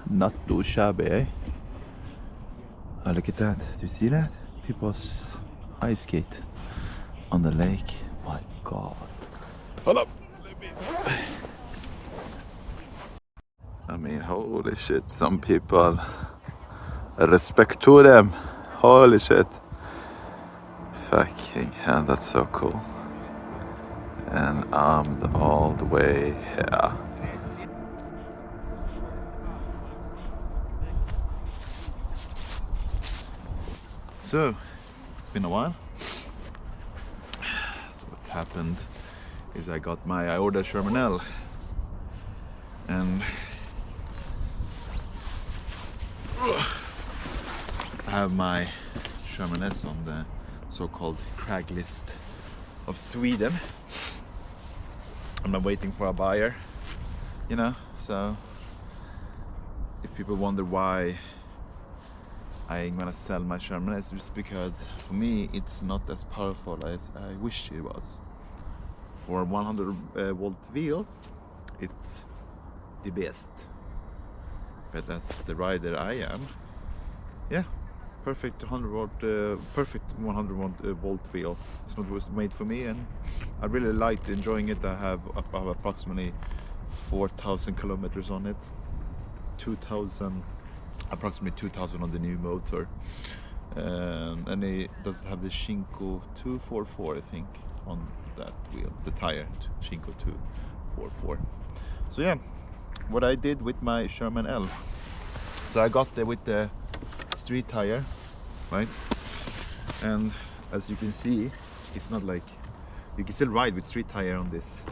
Not too shabby, eh? Oh, look at that. Do you see that? People's ice skate on the lake. My god. Hold up. I mean, holy shit. Some people, respect to them. Holy shit. Fucking hell, that's so cool. And I'm all the way here. So, it's been a while. So what's happened is I ordered Sherman L. And I have my Sherman S on the so-called crag list of Sweden. I'm not waiting for a buyer, you know, so if people wonder why I'm gonna sell my Sherman S, it's because for me it's not as powerful as I wish it was. For 100 volt wheel, it's the best. But as the rider I am, yeah, perfect 100 volt wheel. It's not was made for me, and I really liked enjoying it. I have approximately 4,000 kilometers on it, approximately 2,000 on the new motor, and it does have the Shinko 244, I think, on that wheel, the tire Shinko 244. So yeah, what I did with my Sherman L, so I got there with the street tire, right? And as you can see, it's not like you can still ride with street tire on this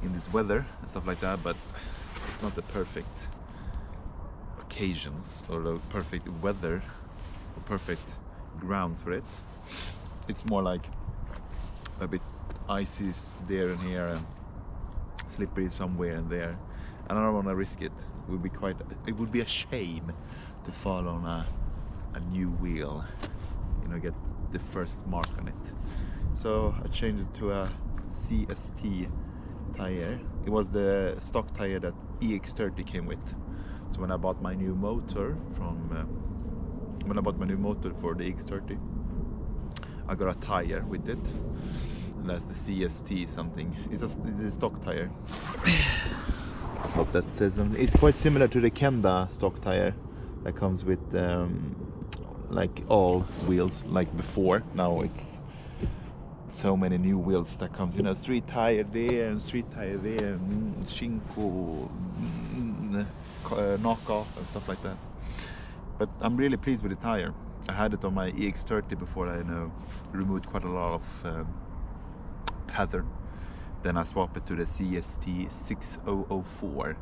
in this weather and stuff like that, but it's not the perfect occasions or the perfect weather or perfect grounds for it. It's more like a bit icy there and here and slippery somewhere and there, and I don't want to risk it. It would be a shame to fall on a new wheel, you know, get the first mark on it. So I changed it to a CST tire. It was the stock tire that EX30 came with. So when I bought my new motor for the EX30, I got a tire with it, and that's the CST something. It's a stock tire. Hope that says something. It's quite similar to the Kenda stock tire that comes with like all wheels like before. Now it's so many new wheels that comes, you know, street tire there and street tire there, and Shinko knockoff and stuff like that. But I'm really pleased with the tire. I had it on my EX30 before I removed quite a lot of pattern. Then I swapped it to the CST 6004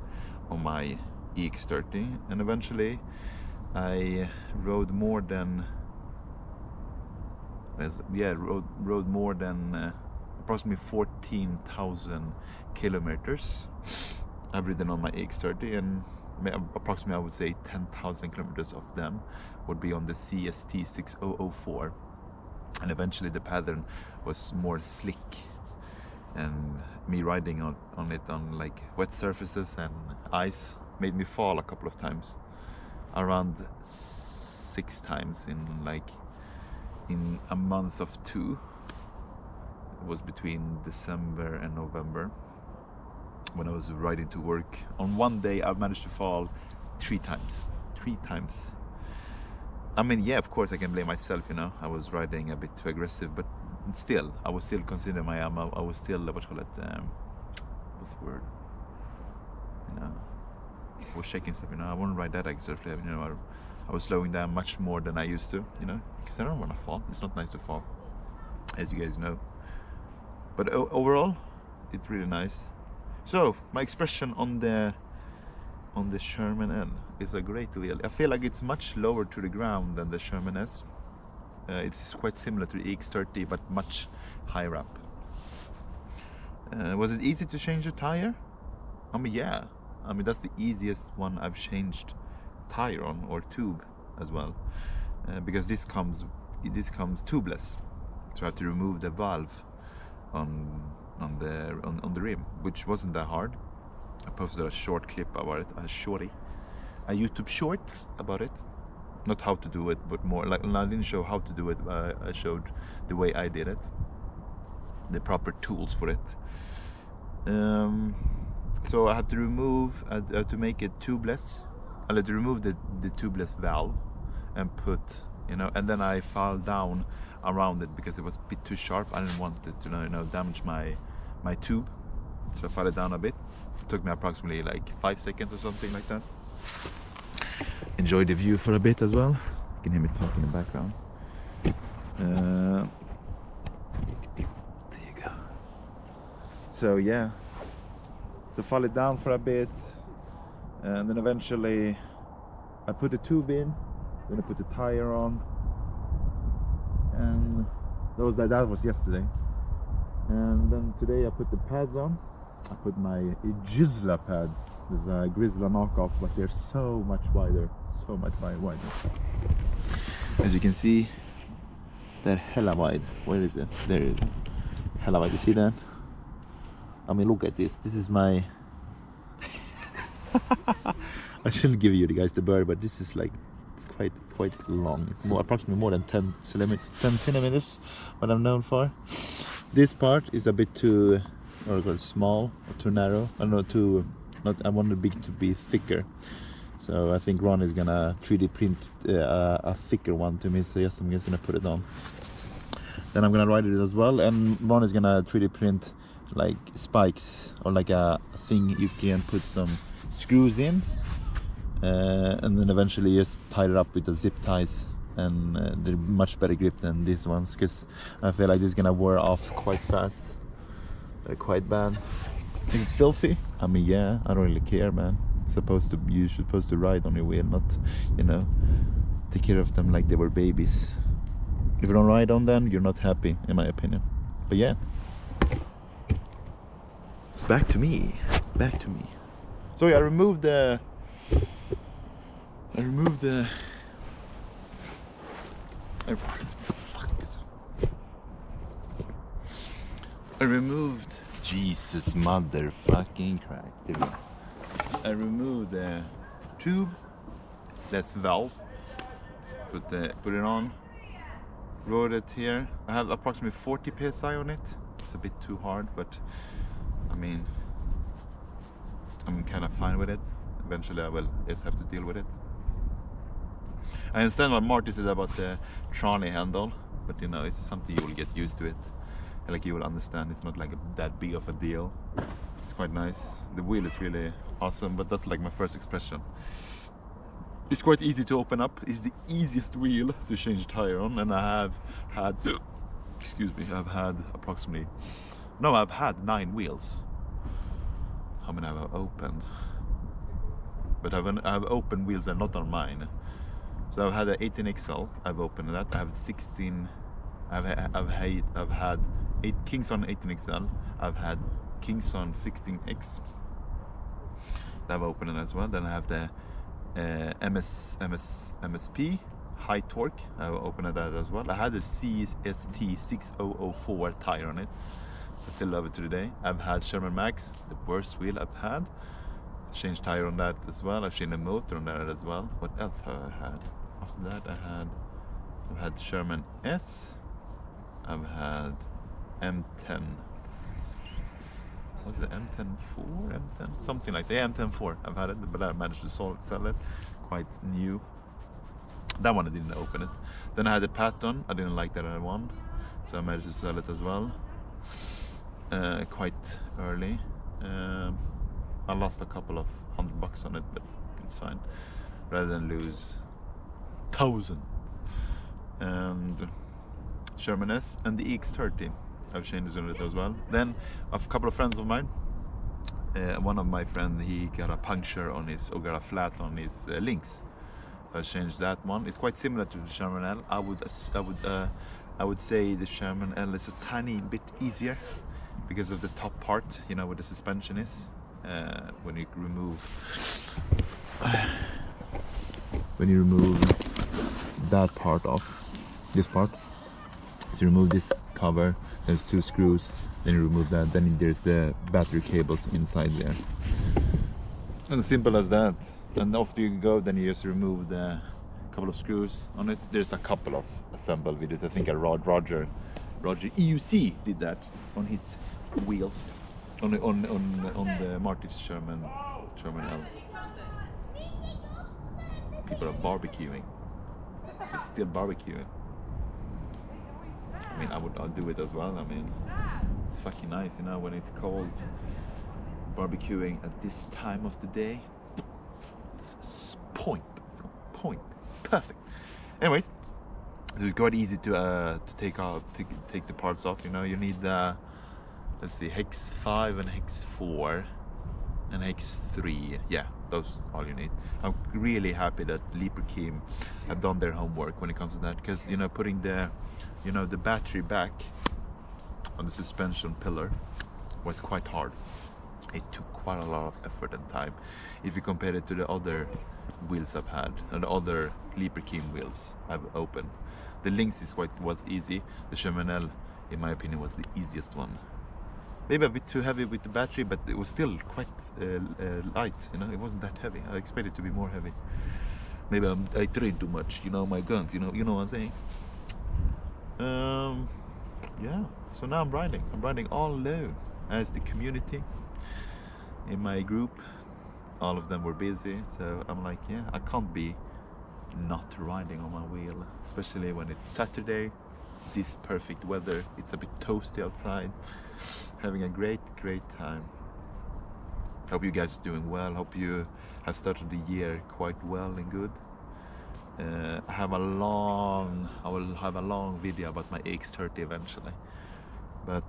on my EX30, and eventually I rode more than approximately 14,000 kilometers. I've ridden on my EX30, and approximately I would say 10,000 kilometers of them would be on the CST 6004, and eventually the pattern was more slick, and me riding on it on like wet surfaces and ice made me fall a couple of times, around 6 times in a month of 2. It was between December and November when I was riding to work. On one day I managed to fall 3 times. I mean, yeah, of course I can blame myself, you know, I was riding a bit too aggressive, but still, I was still considering I was still, what's the word? You know, I was shaking stuff, you know, I wouldn't ride that aggressively, you know, I was slowing down much more than I used to, you know, because I don't want to fall. It's not nice to fall, as you guys know. But overall, it's really nice. So, my expression on the Sherman L is a great wheel. I feel like it's much lower to the ground than the Sherman S. It's quite similar to the EX30, but much higher up. Was it easy to change the tire? I mean, yeah. I mean, that's the easiest one I've changed tire on, or tube as well, because this comes tubeless, so I have to remove the valve on the rim, which wasn't that hard. I posted a short clip about it, a shorty, a YouTube shorts about it. Not how to do it, but more like, I didn't show how to do it, I showed the way I did it, the proper tools for it. So I had to remove, to make it tubeless. I had to remove the tubeless valve and put, you know, and then I fell down around it because it was a bit too sharp. I didn't want it to, you know, damage my tube, so I fell it down a bit. It took me approximately like 5 seconds or something like that. Enjoy the view for a bit as well. You can hear me talking in the background. There you go. So yeah, so fall it down for a bit, and then eventually I put the tube in, then I put the tire on, and that was yesterday. And then today I put the pads on. I put my Gisla pads. There's a Grizzla knockoff, but they're so much wider, so much wider. As you can see, they're hella wide. Where is it? There it is. Hella wide. You see that? I mean, look at this. This is my. I shouldn't give you guys the bird, but this is like, it's quite long. It's approximately more than 10 centimeters. What I'm known for. This part is a bit too, small or too narrow. I don't know, I want the beak to be thicker. So I think Ron is gonna 3D print a thicker one to me. So yes, I'm just gonna put it on. Then I'm gonna ride it as well, and Ron is gonna 3D print like spikes or like a thing you can put some screws in, and then eventually just tie it up with the zip ties. And they're much better grip than these ones, because I feel like this is gonna wear off quite fast. They're quite bad. Is it filthy? I mean, yeah, I don't really care, man. You're supposed to ride on your wheel, not, you know, take care of them like they were babies. If you don't ride on them, you're not happy, in my opinion. But yeah, it's back to me. So yeah, I removed the I removed, Jesus motherfucking Christ. I removed the tube, that's valve. Put it on, rode it here. I have approximately 40 psi on it. It's a bit too hard, but I mean, I'm kind of fine with it. Eventually I will just have to deal with it. I understand what Marty said about the trolley handle, but you know, it's something you will get used to it. Like, you will understand it's not like that big of a deal. It's quite nice. The wheel is really awesome, but that's like my first expression. It's quite easy to open up. It's the easiest wheel to change tire on, and I have had, excuse me, I've had 9 wheels. How many have I opened? But I've opened wheels that are not on mine. So I've had an 18XL, I've opened that. I have 16, I've had 8 Kingston 18XL, I've had Kingston 16X. I've opened it as well. Then I have the MSP high torque. I've opened that as well. I had a CST 6004 tire on it. I still love it to today. I've had Sherman Max, the worst wheel I've had. Changed tire on that as well. I've changed the motor on that as well. What else have I had? After that I've had Sherman S. I've had M10. Was it M10-4? M10? Something like that. Yeah, M10-4. I've had it, but I managed to sell it. Quite new. That one I didn't open it. Then I had the Patton. I didn't like that one, so I managed to sell it as well. Quite early. I lost a couple of $100 on it, but it's fine. Rather than lose thousands. And Sherman S and the EX30. I've changed it as well. Then a couple of friends of mine. One of my friends, he got a puncture on his, or got a flat on his links. So I changed that one. It's quite similar to the Sherman L. I would say the Sherman L is a tiny bit easier because of the top part, you know, where the suspension is. When you remove that part off, this part, to remove this cover, there's 2 screws, then you remove that, then there's the battery cables inside there, and simple as that. And after you go, then you just remove the couple of screws on it. There's a couple of assemble videos. I think Roger EUC did that on his wheels, on the Marty's Sherman L. People are barbecuing. They're still barbecuing. I mean, I'll do it as well. I mean, it's fucking nice, you know, when it's cold. Barbecuing at this time of the day. It's point. It's perfect. Anyways, so it's quite easy to take the parts off. You know, you need let's see, hex 5 and hex 4 and hex 3. Yeah, those all you need. I'm really happy that Leaper-Kim have done their homework when it comes to that, because you know, putting the battery back on the suspension pillar was quite hard. It took quite a lot of effort and time if you compare it to the other wheels I've had and the other Leaper-Kim wheels I've opened. The Lynx was easy. The Sherman L, in my opinion, was the easiest one. Maybe a bit too heavy with the battery, but it was still quite light. You know, it wasn't that heavy. I expected it to be more heavy. Maybe I train too much. You know, my guns. You know what I'm saying. Yeah. So now I'm riding. I'm riding all alone. As the community in my group, all of them were busy. So I'm like, yeah, I can't be not riding on my wheel, especially when it's Saturday. This perfect weather. It's a bit toasty outside. Having a great time. Hope you guys are doing well. Hope you have started the year quite well and good. I will have a long video about my AX30 eventually, but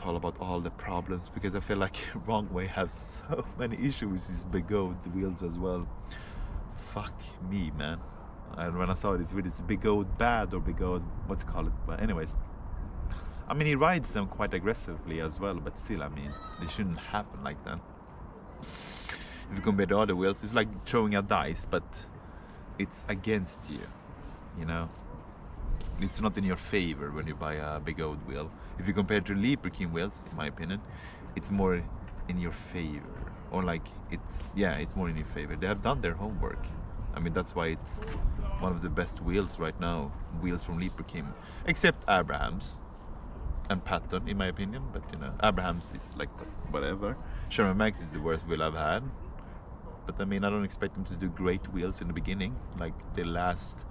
all about all the problems, because I feel like Wrong Way have so many issues with these Begode wheels as well. Fuck me, man. And when I saw this with this Begode bad or Begode, what's it called? But anyways, I mean, he rides them quite aggressively as well, but still, I mean, it shouldn't happen like that. If you compare to other wheels, it's like throwing a dice, but it's against you, you know. It's not in your favor when you buy a Begode wheel. If you compare to Leaper-Kim wheels, in my opinion, it's more in your favor, or like it's more in your favor. They have done their homework. I mean, that's why it's one of the best wheels right now. Wheels from Leaper-Kim, except Abraham's and Patton, in my opinion. But you know, Abraham's is like whatever. Sherman Max is the worst wheel I've had. But I mean, I don't expect them to do great wheels in the beginning. Like their last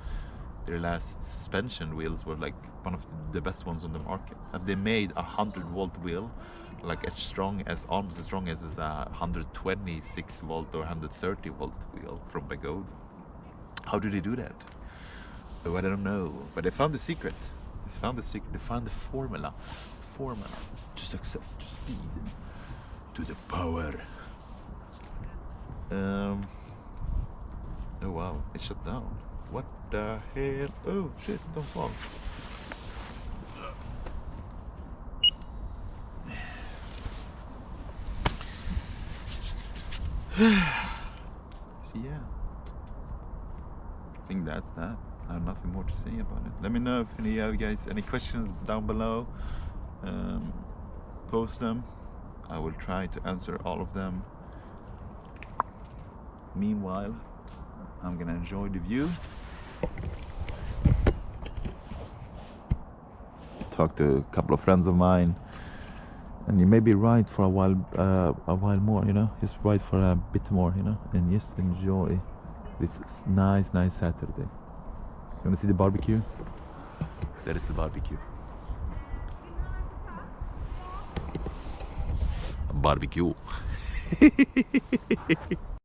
suspension wheels were like one of the best ones on the market. Have they made a 100-volt wheel, like almost as strong as a 126-volt or 130-volt wheel from Begode? How do they do that? Oh, I don't know. But they found the secret. They found the formula to success, to speed, to the power. Oh wow, it shut down. What the hell? Oh shit, don't fall. So yeah, I think that's that. I have nothing more to say about it. Let me know if any of you guys any questions down below. Post them. I will try to answer all of them. Meanwhile, I'm gonna enjoy the view. Talk to a couple of friends of mine, and you maybe ride for a while more, you know, just ride for a bit more, you know, and just enjoy this nice Saturday. You wanna see the barbecue? That is the barbecue. Barbecue.